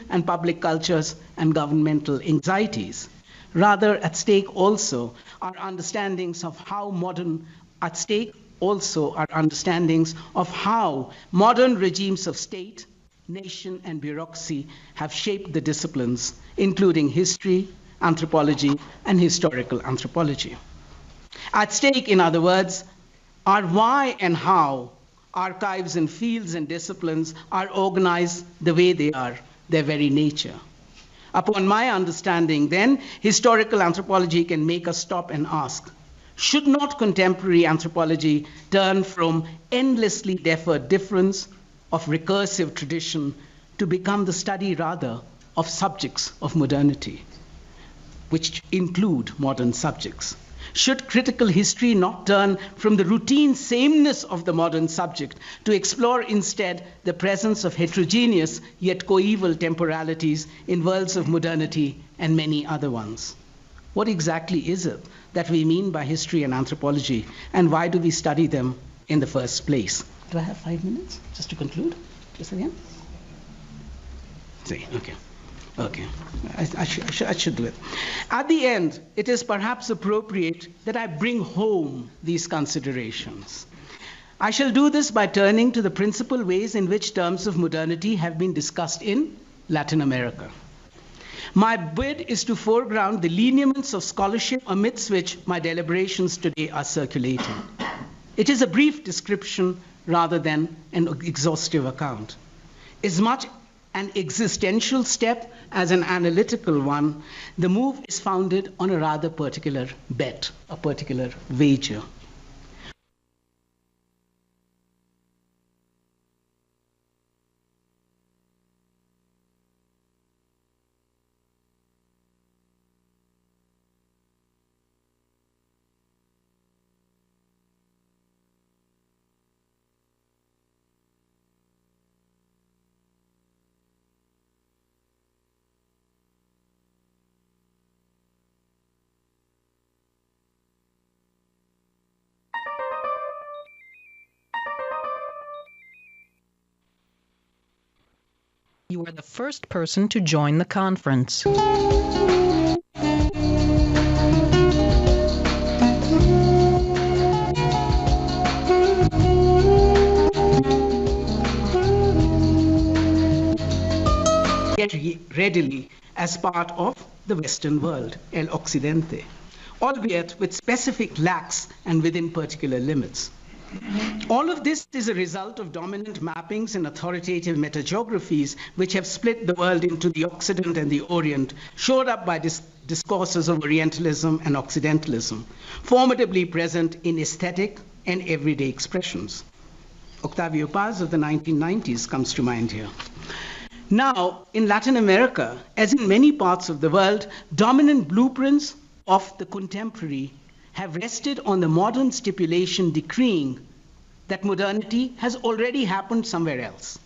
and public cultures and governmental anxieties. Rather, at stake also are understandings of how modern regimes of state, nation, and bureaucracy have shaped the disciplines, including history, anthropology, and historical anthropology. At stake, in other words, are why and how archives and fields and disciplines are organized the way they are, their very nature. Upon my understanding, then, historical anthropology can make us stop and ask, should not contemporary anthropology turn from endlessly deferred difference of recursive tradition to become the study, rather, of subjects of modernity, which include modern subjects? Should critical history not turn from the routine sameness of the modern subject to explore instead the presence of heterogeneous yet coeval temporalities in worlds of modernity and many other ones? What exactly is it that we mean by history and anthropology, and why do we study them in the first place? Do I have 5 minutes just to conclude? Just again? See, okay. Okay, I should do it. At the end, it is perhaps appropriate that I bring home these considerations. I shall do this by turning to the principal ways in which terms of modernity have been discussed in Latin America. My bid is to foreground the lineaments of scholarship amidst which my deliberations today are circulating. It is a brief description rather than an exhaustive account. As much an existential step as an analytical one, the move is founded on a rather particular bet, a particular wager. You are the first person to join the conference. Readily as part of the Western world, El Occidente, albeit with specific lacks and within particular limits. All of this is a result of dominant mappings and authoritative metageographies which have split the world into the Occident and the Orient, shored up by discourses of Orientalism and Occidentalism, formidably present in aesthetic and everyday expressions. Octavio Paz of the 1990s comes to mind here. Now, in Latin America, as in many parts of the world, dominant blueprints of the contemporary have rested on the modern stipulation decreeing that modernity has already happened somewhere else.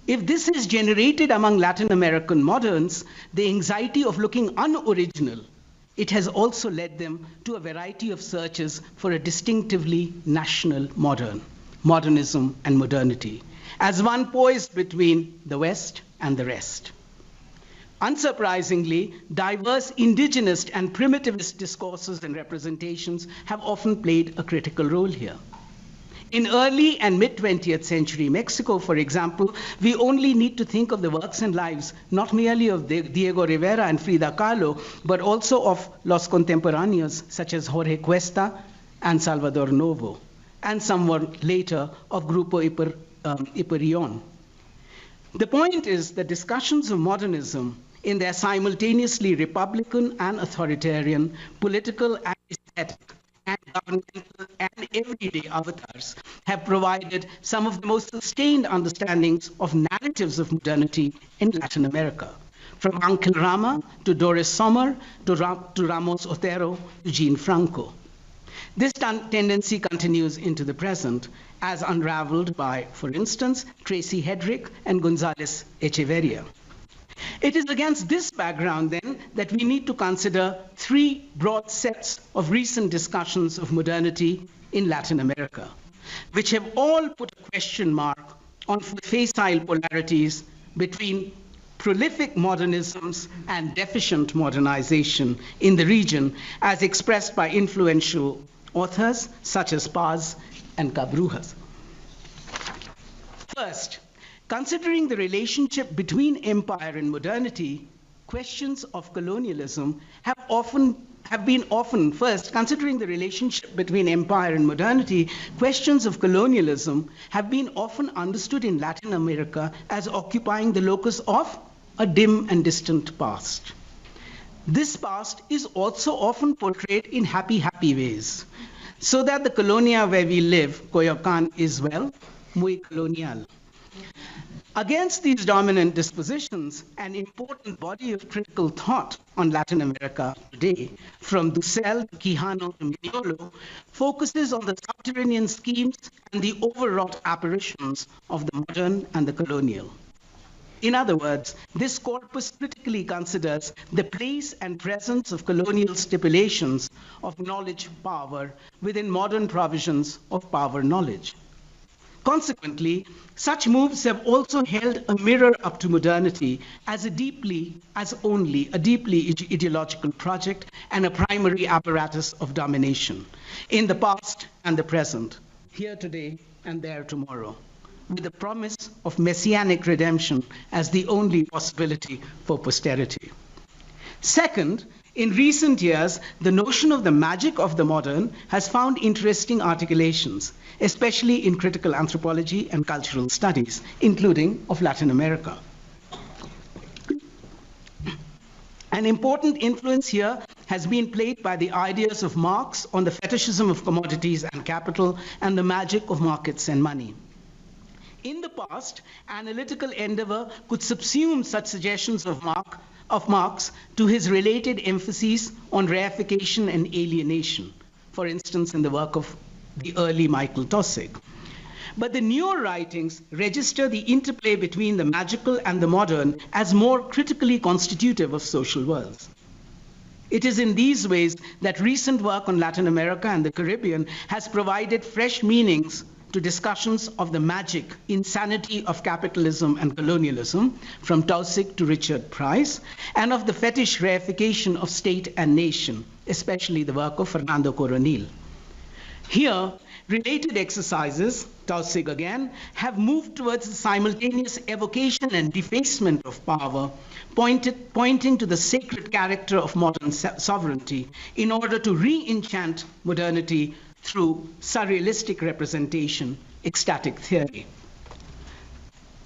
If this is generated among Latin American moderns, the anxiety of looking unoriginal, it has also led them to a variety of searches for a distinctively national modernism and modernity, as one poised between the West and the rest. Unsurprisingly, diverse indigenous and primitivist discourses and representations have often played a critical role here. In early and mid-20th century Mexico, for example, we only need to think of the works and lives not merely of Diego Rivera and Frida Kahlo, but also of los contemporáneos such as Jorge Cuesta and Salvador Novo, and somewhat later of Grupo Hiperión. The point is that discussions of modernism in their simultaneously Republican and authoritarian, political and aesthetic, and governmental and everyday avatars have provided some of the most sustained understandings of narratives of modernity in Latin America, from Uncle Rama to Doris Sommer to Ramos Otero to Jean Franco. This tendency continues into the present, as unraveled by, for instance, Tracy Hedrick and González Echeverría. It is against this background, then, that we need to consider three broad sets of recent discussions of modernity in Latin America, which have all put a question mark on facile polarities between prolific modernisms and deficient modernization in the region as expressed by influential authors such as Paz and Cabrujas. First, considering the relationship between empire and modernity, questions of colonialism considering the relationship between empire and modernity, questions of colonialism have been often understood in Latin America as occupying the locus of a dim and distant past. This past is also often portrayed in happy ways, so that the colonia where we live, Coyoacan, is, well, muy colonial. Against these dominant dispositions, an important body of critical thought on Latin America today, from Dussel to Quijano to Mignolo, focuses on the subterranean schemes and the overwrought apparitions of the modern and the colonial. In other words, this corpus critically considers the place and presence of colonial stipulations of knowledge power within modern provisions of power knowledge. Consequently, such moves have also held a mirror up to modernity as only a deeply ideological project and a primary apparatus of domination in the past and the present, here today and there tomorrow, with the promise of messianic redemption as the only possibility for posterity. Second, in recent years, the notion of the magic of the modern has found interesting articulations, especially in critical anthropology and cultural studies, including of Latin America. An important influence here has been played by the ideas of Marx on the fetishism of commodities and capital and the magic of markets and money. In the past, analytical endeavor could subsume such suggestions of Marx to his related emphases on reification and alienation, for instance, in the work of the early Michael Taussig. But the newer writings register the interplay between the magical and the modern as more critically constitutive of social worlds. It is in these ways that recent work on Latin America and the Caribbean has provided fresh meanings to discussions of the magic, insanity of capitalism and colonialism, from Taussig to Richard Price, and of the fetish reification of state and nation, especially the work of Fernando Coronil. Here, related exercises, Taussig again, have moved towards the simultaneous evocation and defacement of power, pointing to the sacred character of modern sovereignty in order to re-enchant modernity through surrealistic representation, ecstatic theory.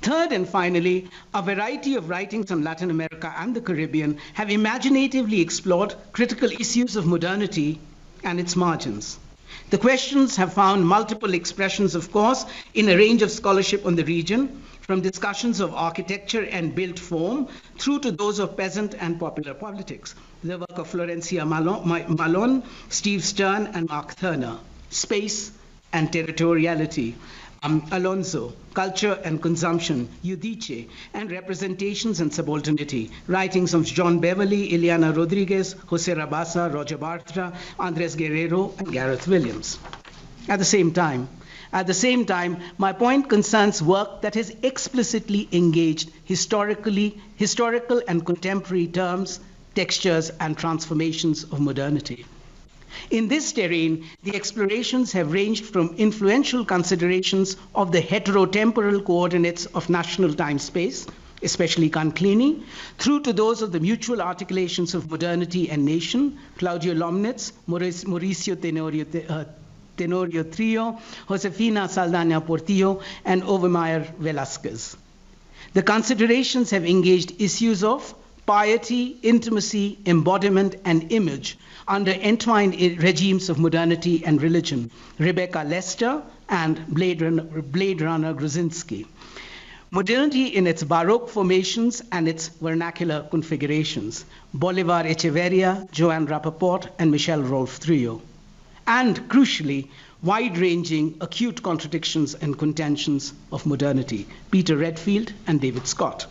Third and finally, a variety of writings on Latin America and the Caribbean have imaginatively explored critical issues of modernity and its margins. The questions have found multiple expressions, of course, in a range of scholarship on the region, from discussions of architecture and built form through to those of peasant and popular politics. The work of Florencia Malone, Steve Stern, and Mark Thurner. Space and territoriality, Alonso, culture and consumption, Yudice, and representations and subalternity. Writings of John Beverly, Ileana Rodriguez, Jose Rabasa, Roger Bartra, Andres Guerrero, and Gareth Williams. At the same time, my point concerns work that has explicitly engaged historical and contemporary terms, textures, and transformations of modernity. In this terrain, the explorations have ranged from influential considerations of the heterotemporal coordinates of national time-space, especially Conclini, through to those of the mutual articulations of modernity and nation, Claudio Lomnitz, Mauricio Tenorio Trio, Josefina Saldaña Portillo, and Overmeyer Velázquez. The considerations have engaged issues of piety, intimacy, embodiment, and image under entwined regimes of modernity and religion, Rebecca Lester and Blade Runner Grzinski. Modernity in its Baroque formations and its vernacular configurations, Bolivar Echeverria, Joanne Rappaport, and Michelle Rolfe Trio. And crucially, wide-ranging acute contradictions and contentions of modernity, Peter Redfield and David Scott.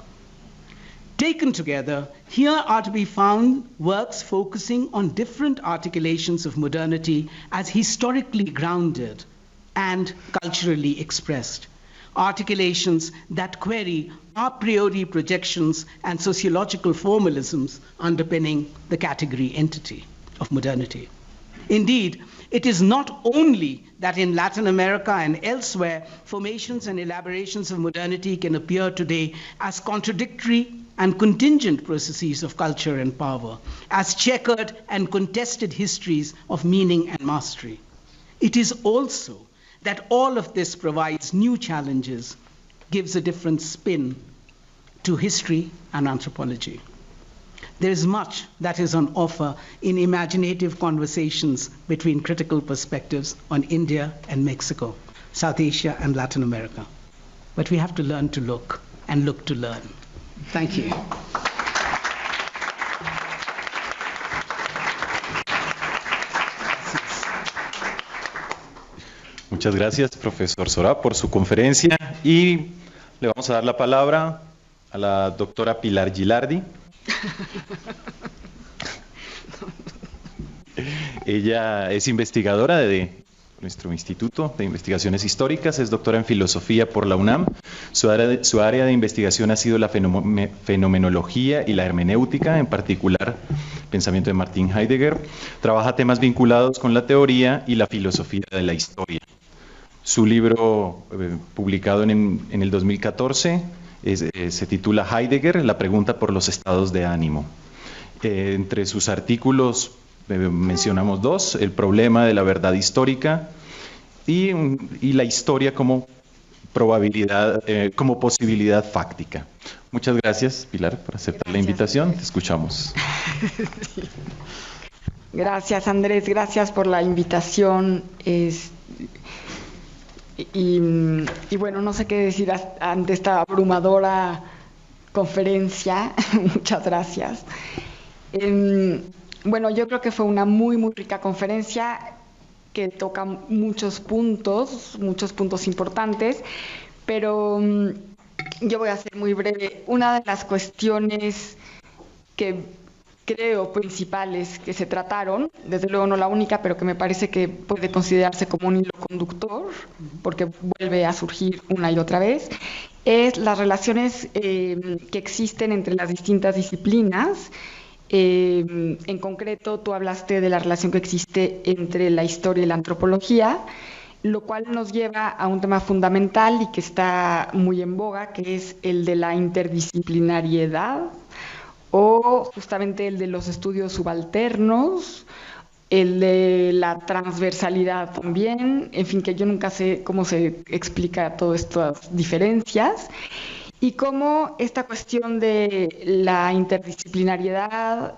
Taken together, here are to be found works focusing on different articulations of modernity as historically grounded and culturally expressed. articulations that query a priori projections and sociological formalisms underpinning the category entity of modernity. Indeed, it is not only that in Latin America and elsewhere, formations and elaborations of modernity can appear today as contradictory and contingent processes of culture and power, as checkered and contested histories of meaning and mastery. It is also that all of this provides new challenges, gives a different spin to history and anthropology. There is much that is on offer in imaginative conversations between critical perspectives on India and Mexico, South Asia and Latin America. But we have to learn to look and look to learn. Thank you. Muchas gracias, profesor Sora, por su conferencia, y le vamos a dar la palabra a la doctora Pilar Gilardi. Ella es investigadora de nuestro Instituto de Investigaciones Históricas, es doctora en Filosofía por la UNAM. Su área de investigación ha sido la fenomenología y la hermenéutica, en particular pensamiento de Martin Heidegger. Trabaja temas vinculados con la teoría y la filosofía de la historia. Su libro, publicado en el 2014, se titula Heidegger, la pregunta por los estados de ánimo. Entre sus artículos mencionamos dos: el problema de la verdad histórica y la historia como probabilidad, como posibilidad fáctica. Muchas gracias, Pilar, por aceptar la invitación. Te escuchamos. Gracias, Andrés, gracias por la invitación. Y bueno, no sé qué decir ante esta abrumadora conferencia. Muchas gracias. Bueno, yo creo que fue una muy, muy rica conferencia que toca muchos puntos importantes, pero yo voy a ser muy breve. Una de las cuestiones que creo principales que se trataron, desde luego no la única, pero que me parece que puede considerarse como un hilo conductor, porque vuelve a surgir una y otra vez, es las relaciones que existen entre las distintas disciplinas. En concreto, tú hablaste de la relación que existe entre la historia y la antropología, lo cual nos lleva a un tema fundamental y que está muy en boga, que es el de la interdisciplinariedad, o justamente el de los estudios subalternos, el de la transversalidad también, en fin, que yo nunca sé cómo se explica todas estas diferencias, y cómo esta cuestión de la interdisciplinariedad,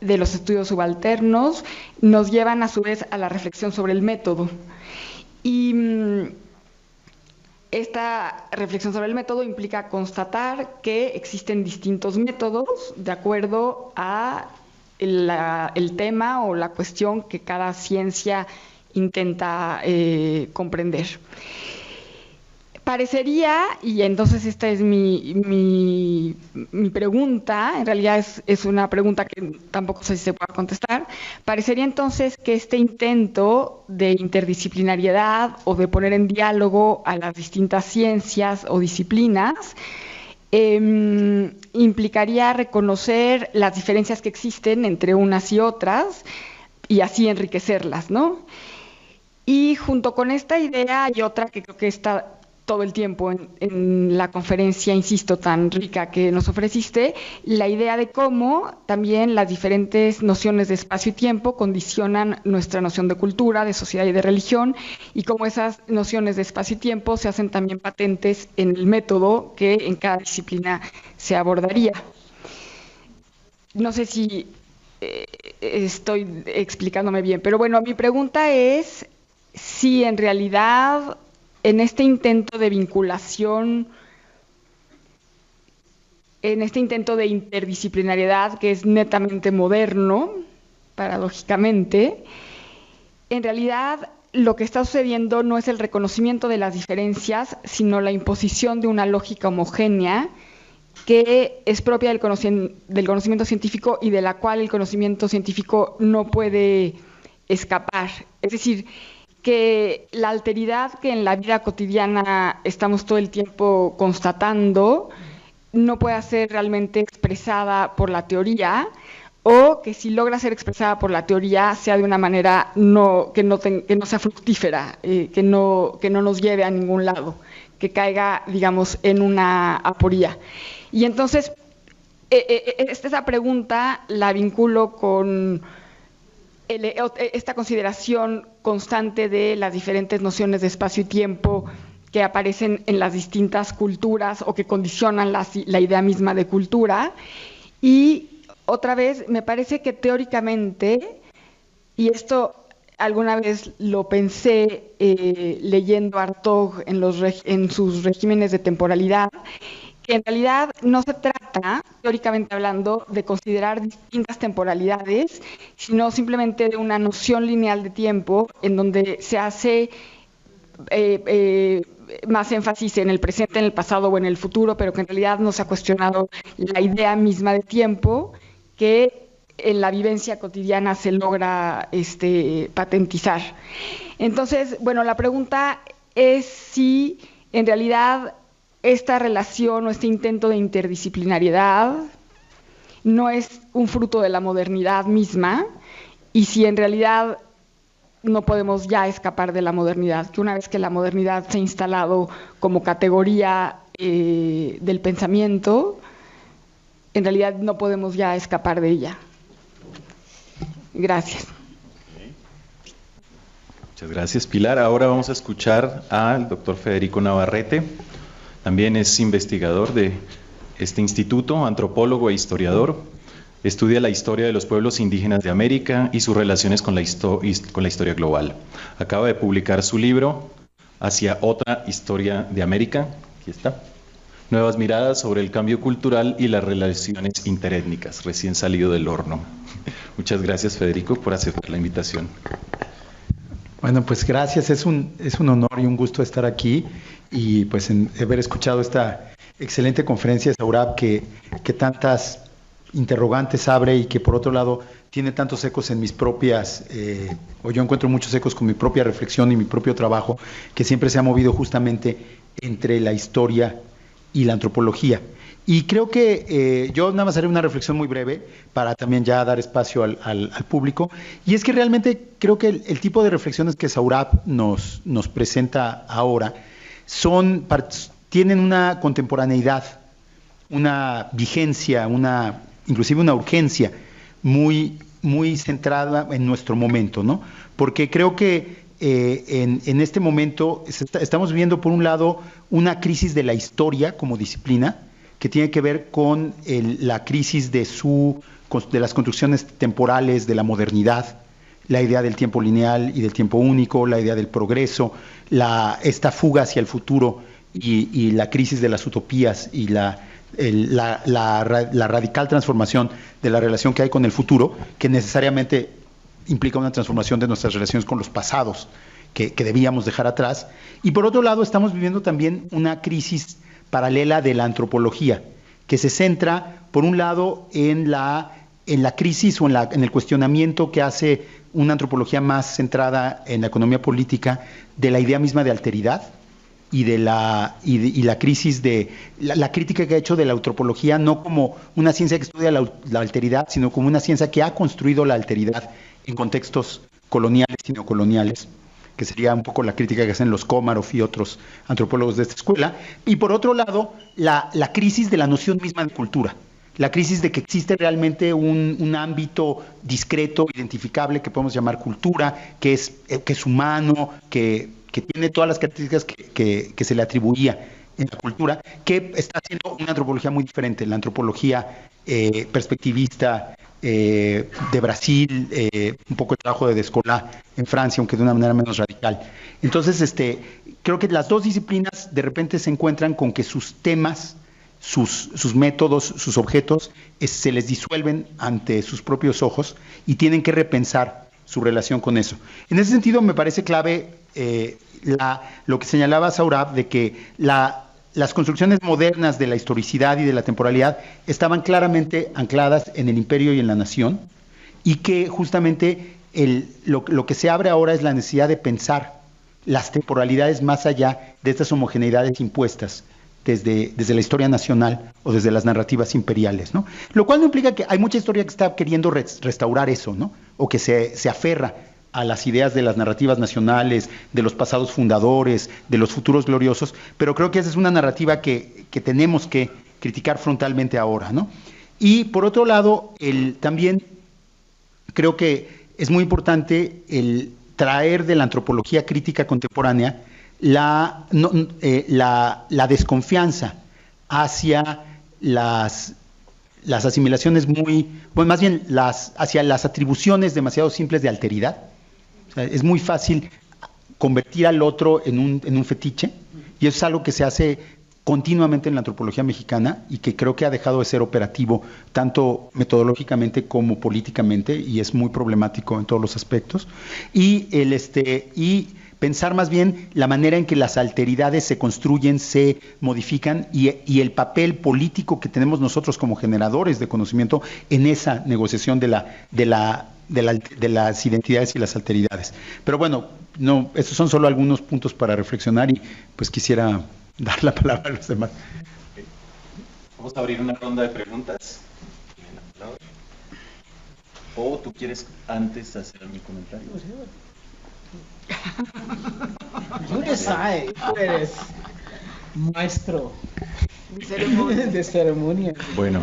de los estudios subalternos, nos llevan a su vez a la reflexión sobre el método. Y esta reflexión sobre el método implica constatar que existen distintos métodos de acuerdo a el tema o la cuestión que cada ciencia intenta comprender. Parecería, y entonces esta es mi pregunta, en realidad es una pregunta que tampoco sé si se pueda contestar, parecería entonces que este intento de interdisciplinariedad o de poner en diálogo a las distintas ciencias o disciplinas implicaría reconocer las diferencias que existen entre unas y otras y así enriquecerlas, ¿no? Y junto con esta idea hay otra que creo que está todo el tiempo en la conferencia, insisto, tan rica que nos ofreciste, la idea de cómo también las diferentes nociones de espacio y tiempo condicionan nuestra noción de cultura, de sociedad y de religión, y cómo esas nociones de espacio y tiempo se hacen también patentes en el método que en cada disciplina se abordaría. No sé si estoy explicándome bien, pero bueno, mi pregunta es si en realidad en este intento de vinculación, en este intento de interdisciplinariedad que es netamente moderno, paradójicamente, en realidad lo que está sucediendo no es el reconocimiento de las diferencias, sino la imposición de una lógica homogénea que es propia del conocimiento científico y de la cual el conocimiento científico no puede escapar. Es decir, que la alteridad que en la vida cotidiana estamos todo el tiempo constatando no pueda ser realmente expresada por la teoría, o que si logra ser expresada por la teoría sea de una manera que no sea fructífera, que no nos lleve a ningún lado, que caiga, digamos, en una aporía. Y entonces, esta pregunta la vinculo con esta consideración constante de las diferentes nociones de espacio y tiempo que aparecen en las distintas culturas o que condicionan la idea misma de cultura. Y otra vez, me parece que teóricamente, y esto alguna vez lo pensé leyendo a Hartog en sus regímenes de temporalidad, que en realidad no se trata, teóricamente hablando, de considerar distintas temporalidades, sino simplemente de una noción lineal de tiempo en donde se hace más énfasis en el presente, en el pasado o en el futuro, pero que en realidad no se ha cuestionado la idea misma de tiempo que en la vivencia cotidiana se logra patentizar. Entonces, bueno, la pregunta es si en realidad esta relación o este intento de interdisciplinariedad no es un fruto de la modernidad misma, y si en realidad no podemos ya escapar de la modernidad, que una vez que la modernidad se ha instalado como categoría del pensamiento, en realidad no podemos ya escapar de ella. Gracias. Muchas gracias, Pilar. Ahora vamos a escuchar al doctor Federico Navarrete. También es investigador de este instituto, antropólogo e historiador. Estudia la historia de los pueblos indígenas de América y sus relaciones con la historia global. Acaba de publicar su libro, Hacia otra historia de América. Aquí está. Nuevas miradas sobre el cambio cultural y las relaciones interétnicas, recién salido del horno. Muchas gracias, Federico, por aceptar la invitación. Bueno, pues gracias, es un honor y un gusto estar aquí y pues haber escuchado esta excelente conferencia de Saurab que tantas interrogantes abre y que por otro lado tiene tantos ecos en mis propias, o yo encuentro muchos ecos con mi propia reflexión y mi propio trabajo, que siempre se ha movido justamente entre la historia y la antropología. Y creo que yo nada más haré una reflexión muy breve para también ya dar espacio al público, y es que realmente creo que el tipo de reflexiones que Saurab nos presenta ahora tienen una contemporaneidad, una vigencia, inclusive una urgencia muy centrada en nuestro momento, ¿no? Porque creo que en este momento estamos viviendo, por un lado, una crisis de la historia como disciplina, que tiene que ver con la crisis de las construcciones temporales de la modernidad, la idea del tiempo lineal y del tiempo único, la idea del progreso, esta fuga hacia el futuro y la crisis de las utopías y la radical transformación de la relación que hay con el futuro, que necesariamente implica una transformación de nuestras relaciones con los pasados que debíamos dejar atrás. Y por otro lado, estamos viviendo también una crisis paralela de la antropología, que se centra, por un lado, en la crisis o en el cuestionamiento que hace una antropología más centrada en la economía política de la idea misma de alteridad y la crisis de la crítica que ha hecho de la antropología no como una ciencia que estudia la alteridad, sino como una ciencia que ha construido la alteridad en contextos coloniales y neocoloniales, que sería un poco la crítica que hacen los Komarov y otros antropólogos de esta escuela. Y por otro lado, la crisis de la noción misma de cultura, la crisis de que existe realmente un ámbito discreto, identificable, que podemos llamar cultura, que es humano, que tiene todas las características que se le atribuía en la cultura, que está haciendo una antropología muy diferente, la antropología perspectivista de Brasil, un poco el trabajo de Descola en Francia, aunque de una manera menos radical. Entonces, creo que las dos disciplinas de repente se encuentran con que sus temas, sus métodos, sus objetos, se les disuelven ante sus propios ojos y tienen que repensar su relación con eso. En ese sentido, me parece clave lo que señalaba Saurab, de que las construcciones modernas de la historicidad y de la temporalidad estaban claramente ancladas en el imperio y en la nación, y que justamente lo que se abre ahora es la necesidad de pensar las temporalidades más allá de estas homogeneidades impuestas desde la historia nacional o desde las narrativas imperiales, ¿no? Lo cual no implica que hay mucha historia que está queriendo restaurar eso, ¿no? O que se aferra a las ideas de las narrativas nacionales, de los pasados fundadores, de los futuros gloriosos, pero creo que esa es una narrativa que tenemos que criticar frontalmente ahora, ¿no? Y por otro lado, también creo que es muy importante el traer de la antropología crítica contemporánea la desconfianza hacia las asimilaciones más bien hacia las atribuciones demasiado simples de alteridad. O sea, es muy fácil convertir al otro en un fetiche, y eso es algo que se hace continuamente en la antropología mexicana y que creo que ha dejado de ser operativo tanto metodológicamente como políticamente, y es muy problemático en todos los aspectos. Y pensar más bien la manera en que las alteridades se construyen, se modifican, y el papel político que tenemos nosotros como generadores de conocimiento en esa negociación de las identidades y las alteridades. Pero bueno, no, estos son solo algunos puntos para reflexionar, y pues quisiera dar la palabra a los demás. Vamos a abrir una ronda de preguntas. ¿O tú quieres antes hacer mi comentario? You decide. Tú eres maestro de ceremonia. Bueno.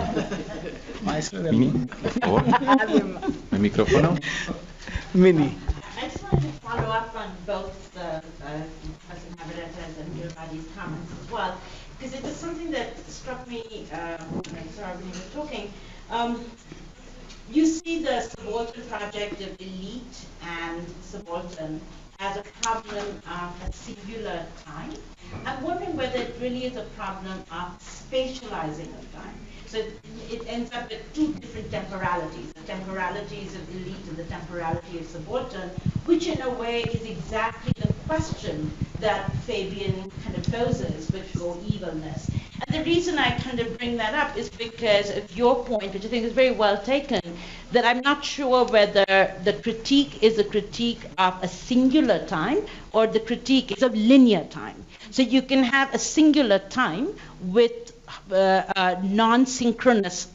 Maestro de Mini, por favor. ¿El micrófono? Mini. I just wanted to follow up on both Professor Navarrete and Gilbadi's comments as well, because it was something that struck me when I saw when you were talking. You see the subaltern project of elite and subaltern as a problem of a singular time. I'm wondering whether it really is a problem of spatializing of time. So it ends up with two different temporalities, the temporalities of elite and the temporality of subaltern, which in a way is exactly the question that Fabian kind of poses with your evilness. And the reason I kind of bring that up is because of your point, which I think is very well taken, that I'm not sure whether the critique is a critique of a singular time or the critique is of linear time. So you can have a singular time with non-synchronous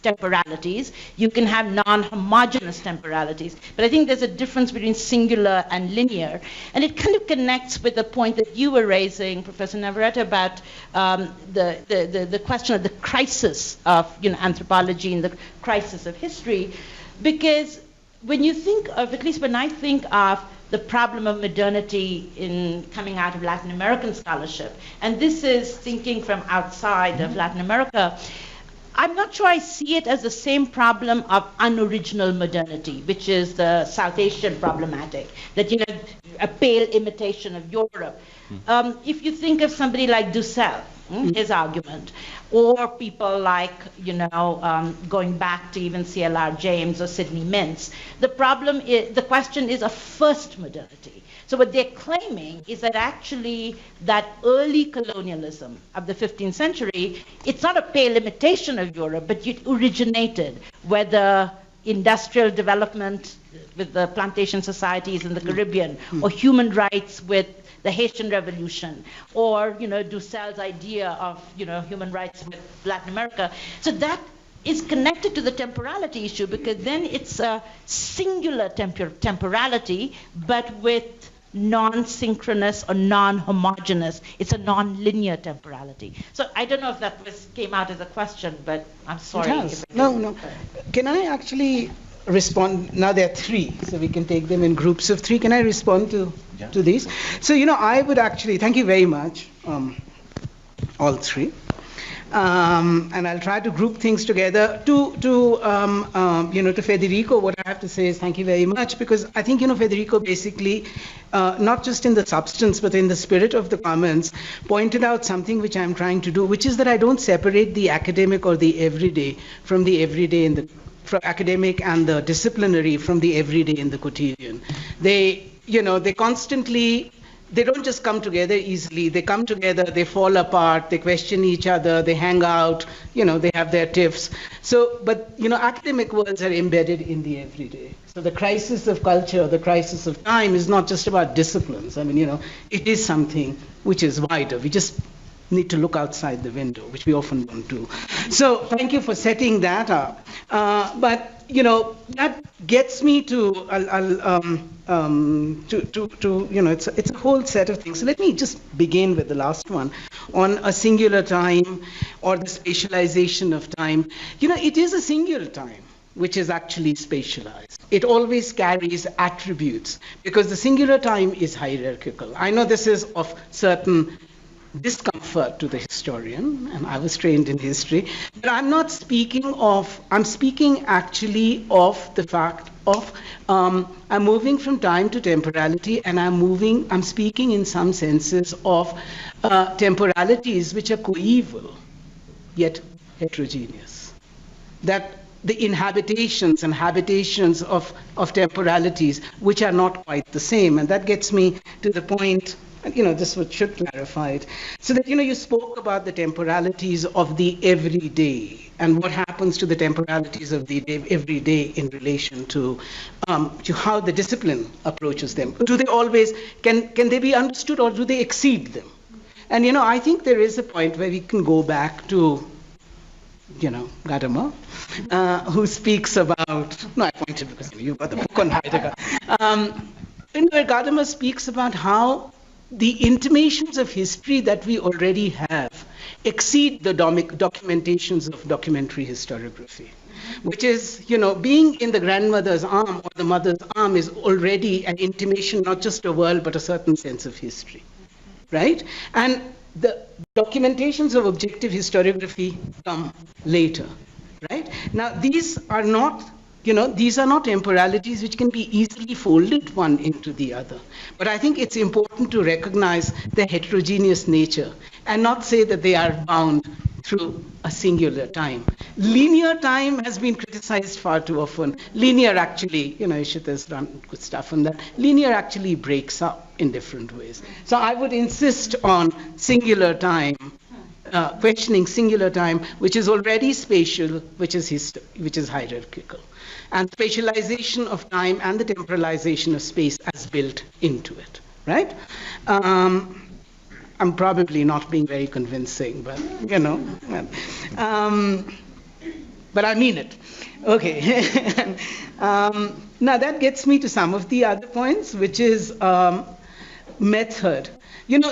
temporalities. You can have non-homogeneous temporalities. But I think there's a difference between singular and linear. And it kind of connects with the point that you were raising, Professor Navarrete, about the question of the crisis of anthropology and the crisis of history. Because when you think of, at least when I think of the problem of modernity in coming out of Latin American scholarship, and this is thinking from outside of Latin America, I'm not sure I see it as the same problem of unoriginal modernity, which is the South Asian problematic, that, a pale imitation of Europe. If you think of somebody like Dussel, his argument, or people like, going back to even C.L.R. James or Sidney Mintz, the question is a first modernity. So what they're claiming is that actually that early colonialism of the 15th century, it's not a pale imitation of Europe, but it originated, whether industrial development with the plantation societies in the Caribbean, or human rights with the Haitian Revolution, or Dussel's idea of human rights with Latin America. So that is connected to the temporality issue, because then it's a singular temporality, but with non-synchronous or non-homogeneous. It's a non-linear temporality. So I don't know if that came out as a question, but I'm sorry. It has. No. Can I actually respond? Now there are three, so we can take them in groups of three. Can I respond to these? So, I would actually, thank you very much, all three. And I'll try to group things together. To Federico, what I have to say is thank you very much, because I think, Federico basically, not just in the substance, but in the spirit of the comments, pointed out something which I'm trying to do, which is that I don't separate the academic or the everyday from the everyday from academic and the disciplinary from the everyday in the quotidian. They constantly they don't just come together easily. They come together, they fall apart, they question each other, they hang out, they have their tiffs. So, but, academic worlds are embedded in the everyday. So the crisis of culture, the crisis of time is not just about disciplines. I mean, it is something which is wider. We just need to look outside the window, which we often don't do. So thank you for setting that up. But that gets me to it's a whole set of things. So let me just begin with the last one on a singular time or the spatialization of time. It is a singular time which is actually spatialized. It always carries attributes because the singular time is hierarchical. I know this is of certain discomfort to the historian, and I was trained in history, but I'm speaking actually of the fact of I'm moving from time to temporality, and I'm speaking in some senses of temporalities which are coeval, yet heterogeneous. That the inhabitations and habitations of temporalities which are not quite the same, and that gets me to the point. This should clarify it. So that, you spoke about the temporalities of the everyday and what happens to the temporalities of the everyday in relation to how the discipline approaches them. Do they always, can they be understood or do they exceed them? And, I think there is a point where we can go back to, Gadamer, who speaks about, I pointed because you've got the book on Heidegger. Where Gadamer speaks about how the intimations of history that we already have exceed the documentations of documentary historiography, which is, being in the grandmother's arm or the mother's arm is already an intimation, not just a world, but a certain sense of history, right? And the documentations of objective historiography come later, right? Now, these are not temporalities which can be easily folded one into the other. But I think it's important to recognize their heterogeneous nature and not say that they are bound through a singular time. Linear time has been criticized far too often. Linear actually, Ishita's done good stuff on that. Linear actually breaks up in different ways. So I would insist on singular time, questioning singular time, which is already spatial, which is hierarchical. And spatialization of time and the temporalization of space as built into it, right? I'm probably not being very convincing, but, but I mean it. Okay. Now that gets me to some of the other points, which is method.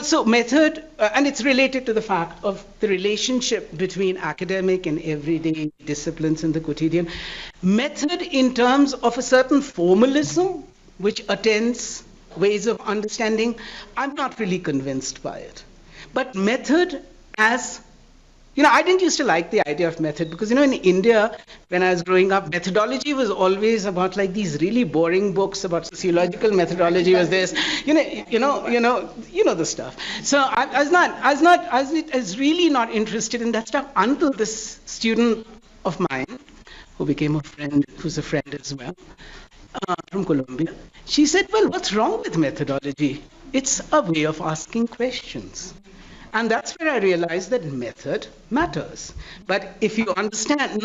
So method, and it's related to the fact of the relationship between academic and everyday disciplines in the quotidian. Method in terms of a certain formalism, which attends ways of understanding, I'm not really convinced by it. But method as, I didn't used to like the idea of method because, in India, when I was growing up, methodology was always about like these really boring books about sociological methodology was this, the stuff. So I was really not interested in that stuff until this student of mine, who became a friend, who's a friend as well, from Colombia, she said, well, what's wrong with methodology? It's a way of asking questions. And that's where I realized that method matters. But if you understand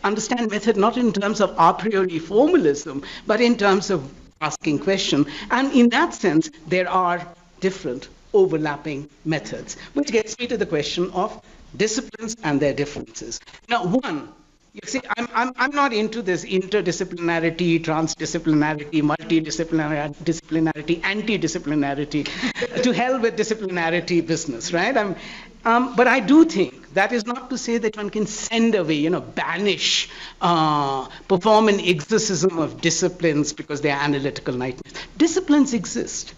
understand method not in terms of a priori formalism, but in terms of asking question, and in that sense, there are different overlapping methods, which gets me to the question of disciplines and their differences. Now, one, you see, I'm not into this interdisciplinarity, transdisciplinarity, multidisciplinarity, anti-disciplinarity, to hell with disciplinarity business, right? But I do think that is not to say that one can send away, banish, perform an exorcism of disciplines because they are analytical nightmares. Disciplines exist.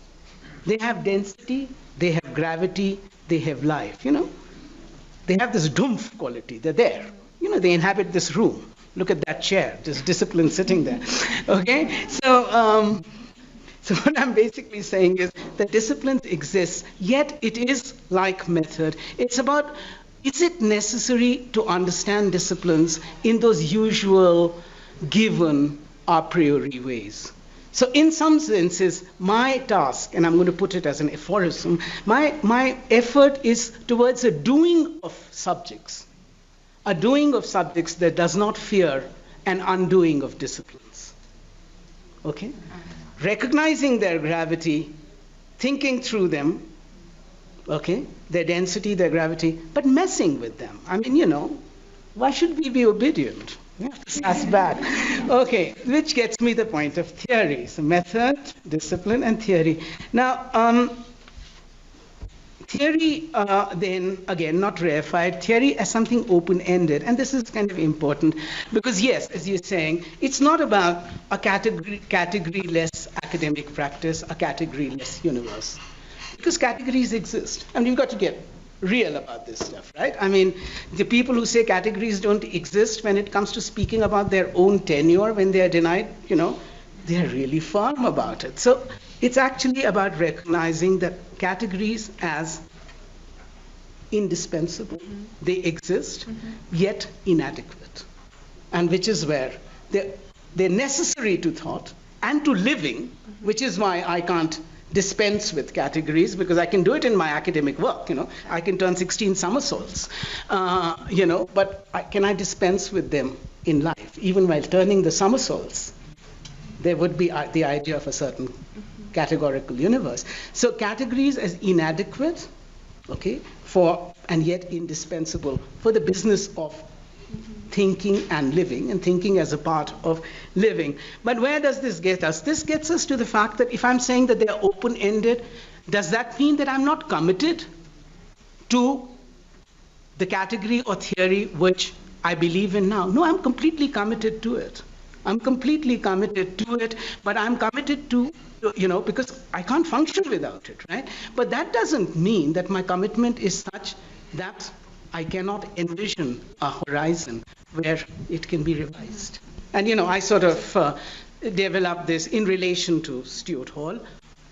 They have density, they have gravity, they have life, They have this dumph quality, they're there. They inhabit this room. Look at that chair, this discipline sitting there. Okay? So what I'm basically saying is that disciplines exist, yet it is like method. It's about, is it necessary to understand disciplines in those usual given a priori ways? So in some senses, my task, and I'm going to put it as an aphorism, my effort is towards a doing of subjects that does not fear an undoing of disciplines. Okay? Recognizing their gravity, thinking through them, okay, their density, their gravity, but messing with them. I mean, why should we be obedient? Yeah, that's bad. Okay, which gets me the point of theory. So method, discipline, and theory. Now, theory, then, again, not reified, theory as something open-ended. And this is kind of important because, yes, as you're saying, it's not about a category-less academic practice, a category-less universe. Because categories exist. And you've got to get real about this stuff, right? I mean, the people who say categories don't exist when it comes to speaking about their own tenure when they are denied, they're really firm about it. So it's actually about recognizing that categories as indispensable. They exist, yet inadequate. And which is where they're necessary to thought and to living, which is why I can't dispense with categories, because I can do it in my academic work, I can turn 16 somersaults, but can I dispense with them in life? Even while turning the somersaults, there would be the idea of a certain categorical universe. So categories as inadequate, okay, and yet indispensable for the business of thinking and living, and thinking as a part of living. But where does this get us? This gets us to the fact that if I'm saying that they are open-ended, does that mean that I'm not committed to the category or theory which I believe in now? No, I'm completely committed to it. I'm completely committed to it, but I'm committed to, because I can't function without it, right? But that doesn't mean that my commitment is such that I cannot envision a horizon where it can be revised. And, I sort of developed this in relation to Stuart Hall,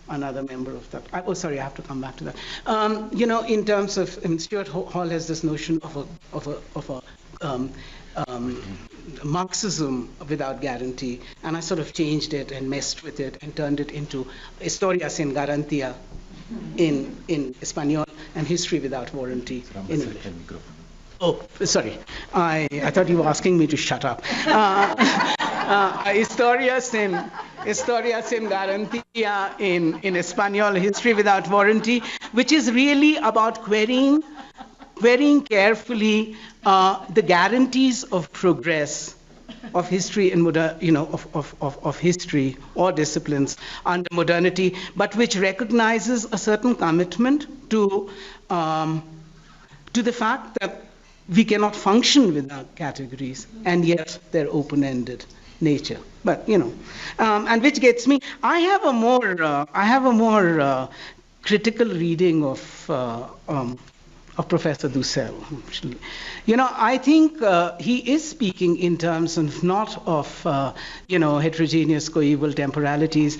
another member of that. I have to come back to that. In terms of, Stuart Hall has this notion of a Marxism without guarantee, and I sort of changed it and messed with it and turned it into Historia sin garantía in Espanol, and history without warranty in English. Oh, sorry. I thought you were asking me to shut up. Historia sin garantía in Espanol, history without warranty, which is really about querying carefully the guarantees of progress of history and of history or disciplines under modernity, but which recognizes a certain commitment to the fact that we cannot function without categories, and yet their open-ended nature. But and which gets me. I have a more critical reading of Professor Dussel. I think he is speaking in terms of not of heterogeneous coeval temporalities.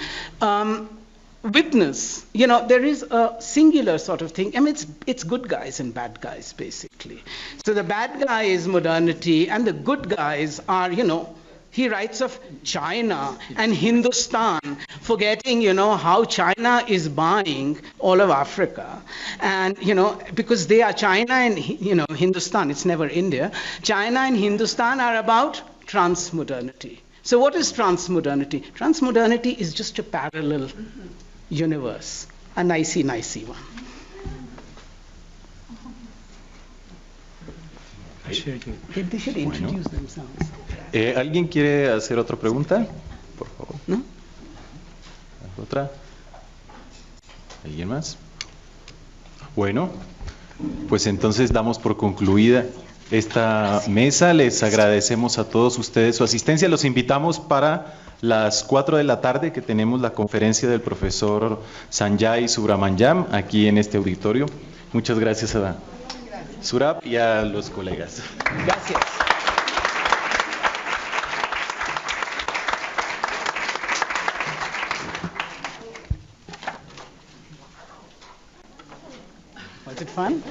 Witness, there is a singular sort of thing. I mean, it's good guys and bad guys, basically. So the bad guy is modernity, and the good guys are, he writes of China and Hindustan, forgetting, how China is buying all of Africa. And, because they are China and, Hindustan, it's never India. China and Hindustan are about transmodernity. So what is transmodernity? Transmodernity is just a parallel universe, a nicey one. They should introduce themselves. ¿Alguien quiere hacer otra pregunta? Por favor. ¿No? ¿Otra? ¿Alguien más? Bueno, pues entonces damos por concluida esta mesa. Les agradecemos a todos ustedes su asistencia. Los invitamos para las 4 de la tarde, que tenemos la conferencia del profesor Sanjay Subramanyam aquí en este auditorio. Muchas gracias a Surab y a los colegas. Gracias. Was it fun?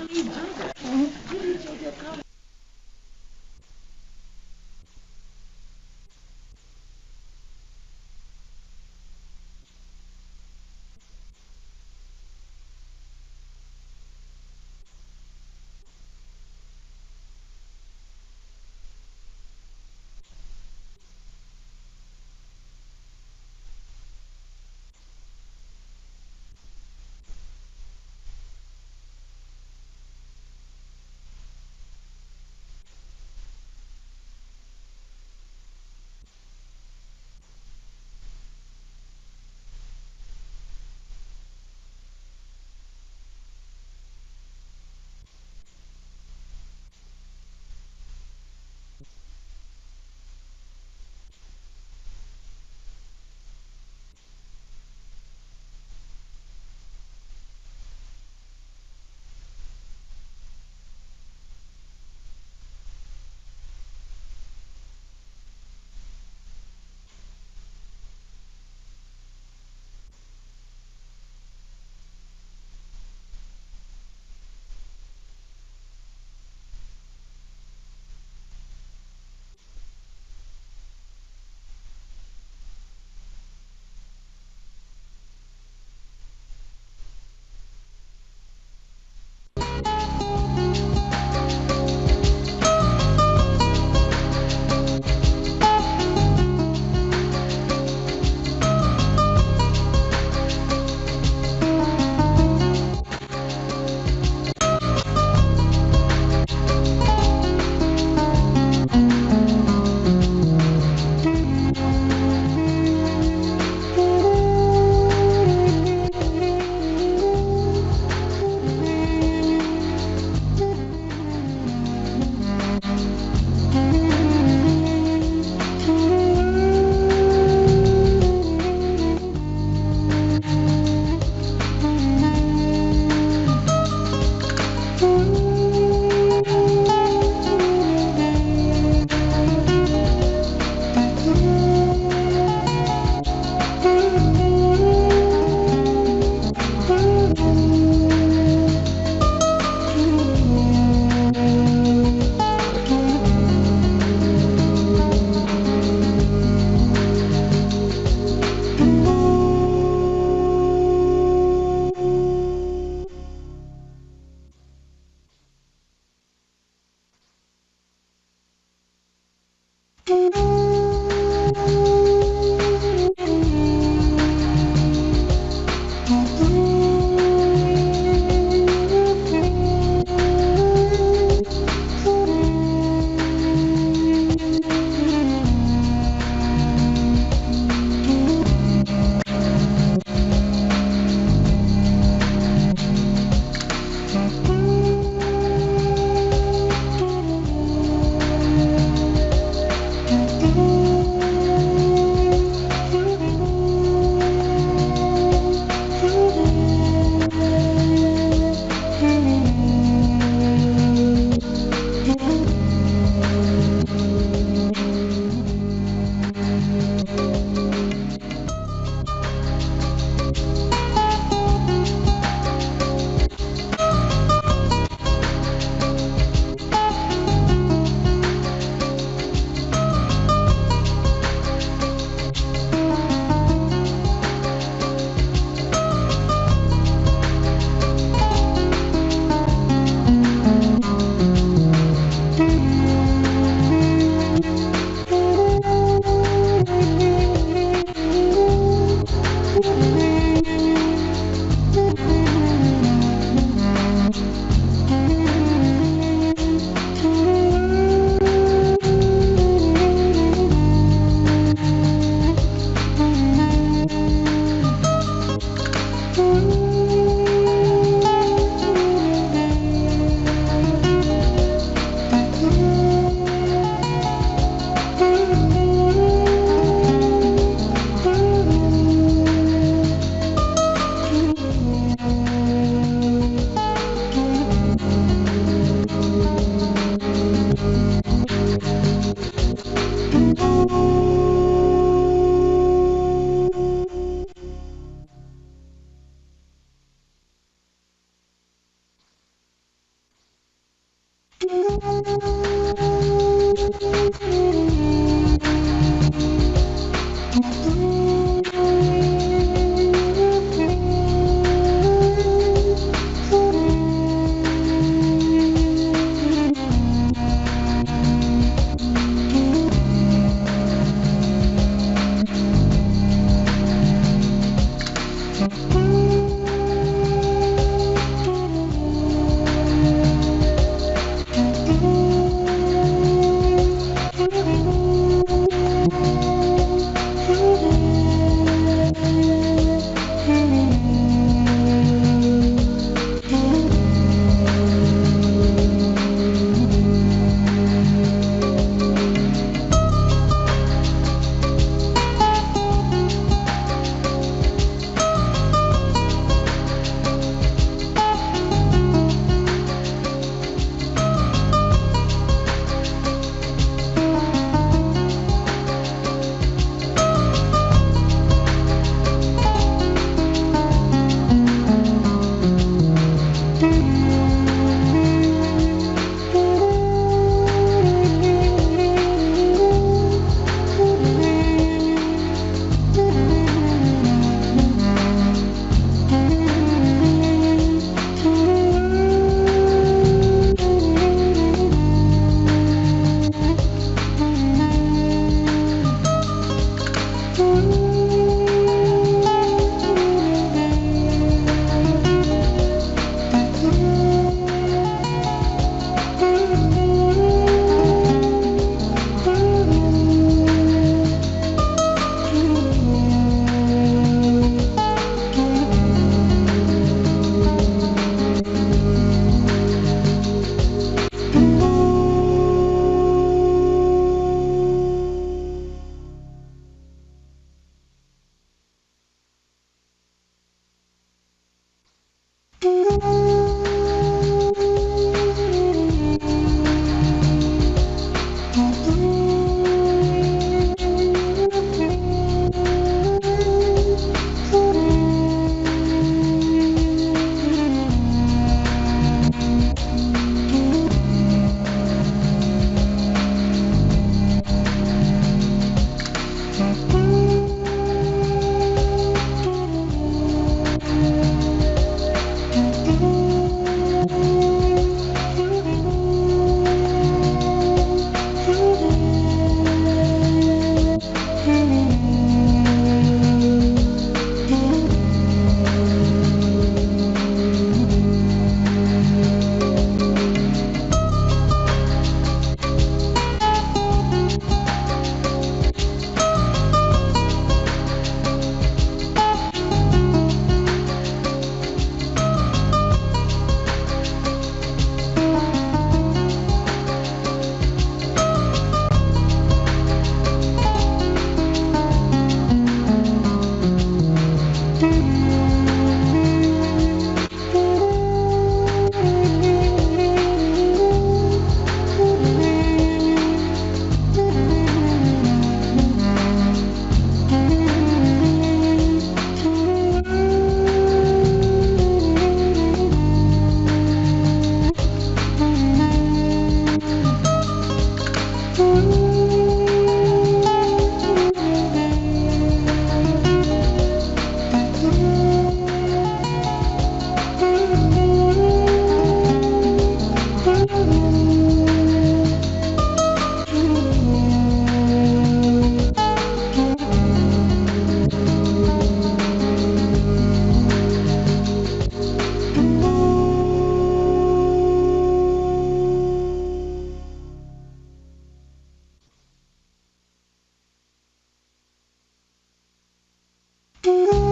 Thank you.